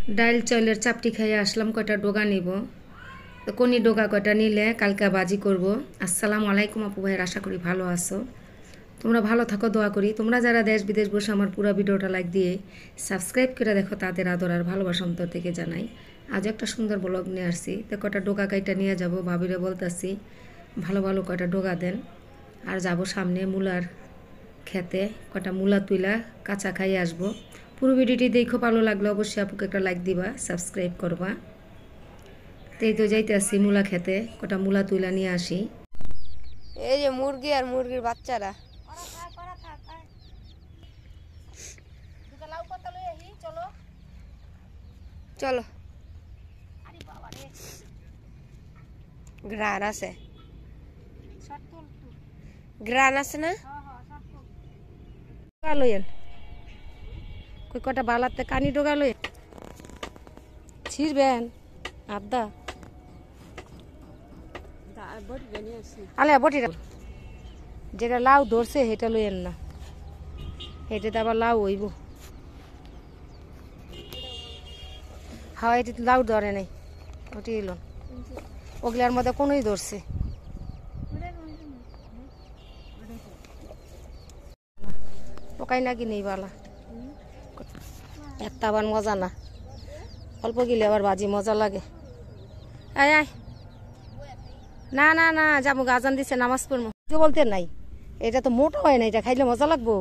ডাল চাউলের চাপটি খাইয়ে আসলাম, কয়টা ডোগা নিব। তো কোনি ডোগা কয়টা নিলে কালকে বাজি করব। আসসালামু আলাইকুম আপু ভাইয়ের, আশা করি ভালো আছো। তোমরা ভালো থাকো, দোয়া করি। তোমরা যারা দেশ বিদেশ বসে আমার পুরো ভিডিওটা লাইক দিয়ে সাবস্ক্রাইব করে দেখো, তাদের আদর আর ভালোবাসা অন্তর থেকে জানাই। আজ একটা সুন্দর ব্লগ নিয়ে আসছি। তো কয়টা ডোগা কাইটা নিয়ে যাব, ভাবিরে বলতেছি ভালো ভালো কয়টা ডোগা দেন। আর যাব সামনে মূলার খেতে, কয়টা মূলা তুইলা কাঁচা খাইয়ে আসবো। পুরো ভিডিওটি দেখো, ভালো লাগলে অবশ্যই আপুকে একটা লাইক দিবা, সাবস্ক্রাইব করবা। এই তো যাইতে আসছি মূলা খেতে, কটা মূলা তুইলা নিয়ে আসি। এই যে মুরগি আর মুরগির বাচ্চারা। চলো, ঘ্রাণ আছে, ঘ্রাণ আছে না? লইয়েন কই কটা বালাতে কানি ডোগা লইয়েন, ছিড়বেন আদা আলে বটিটা। যেটা লাউ ধরছে সেটা লইয়েন না, সেটাতে আবার লাউ হইব। হ্যাঁ, এটা লাউ ধরে নাই, ওটি এলো। ওগুলার মধ্যে কোনোই ধরছে। পোকাই নাকি নেই বালা, একটা আবার মজা না, অল্প গিলে আবার বাজি মজা লাগে। আয় আয়, না না না যাবো, গাজান দিছে, নামাজ পড়বো বলতে নাই। এটা তো মোটা হয় না, এটা খাইলে মজা লাগবো।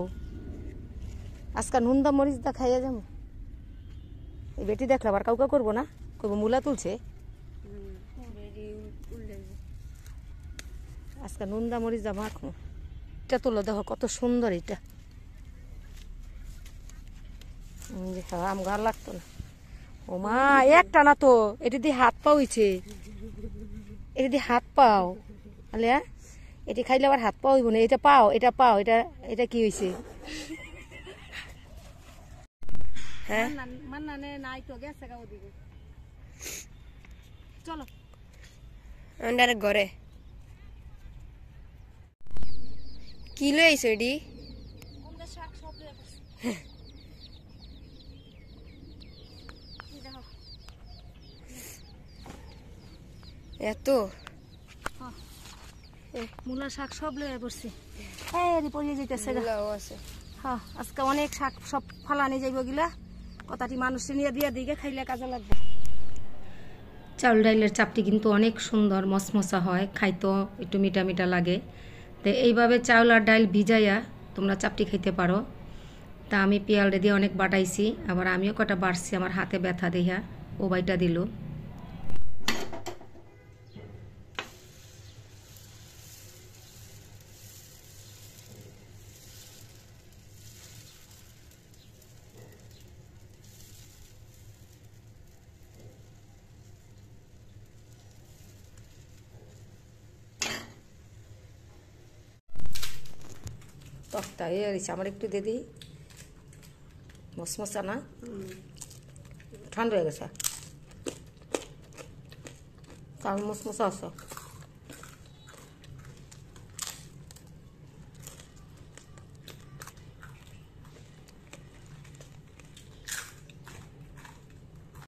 আজকে নুন দা মরিচ দা খাইয়া যাবো। এই বেটি দেখলে আবার কাউকে করবো না, করবো মূলা তুলছে। আজকে নুন দা মরিচ দা মাখো। এটা তুলো, দেখো কত সুন্দর। এটা আম গার লাগতো না। ও মা, একটা না তো, এটা দিয়ে হাত পাও হইছে, এটা দিয়ে হাত পাও। আলে এটি খাইলে আবার হাত পাও হইব না। এটা পাও, এটা পাও, এটা এটা কি হয়েছে? হ্যাঁ, চলো ডাইরেক্ট ঘরে কি লইছো এডি? এত মূলা শাক সব লয়ে পড়ছি, পড়িয়ে যেতেছে। হ্যাঁ, আজকে অনেক শাক সব ফালানি যাইব গিলা, কথাটি মানুষের নিয়ে দিয়ে দিকে খাইলে কাজে লাগবে। চাউল ডাইলের চাপটি কিন্তু অনেক সুন্দর, মশমশা হয়, খাইতেও একটু মিঠা মিঠা লাগে। তো এইভাবে চাউল আর ডাইল ভিজাইয়া তোমরা চাপটি খাইতে পারো। তা আমি পিয়ালটা দিয়ে অনেক বাটাইছি, আবার আমিও কটা বাড়ছি, আমার হাতে ব্যথা দেহা ও বাইটা দিল। তখটা এ আমার একটু দিয়ে দিই, মশমশা না, ঠান্ডা হয়ে গেছে, তার মশমশা আছে।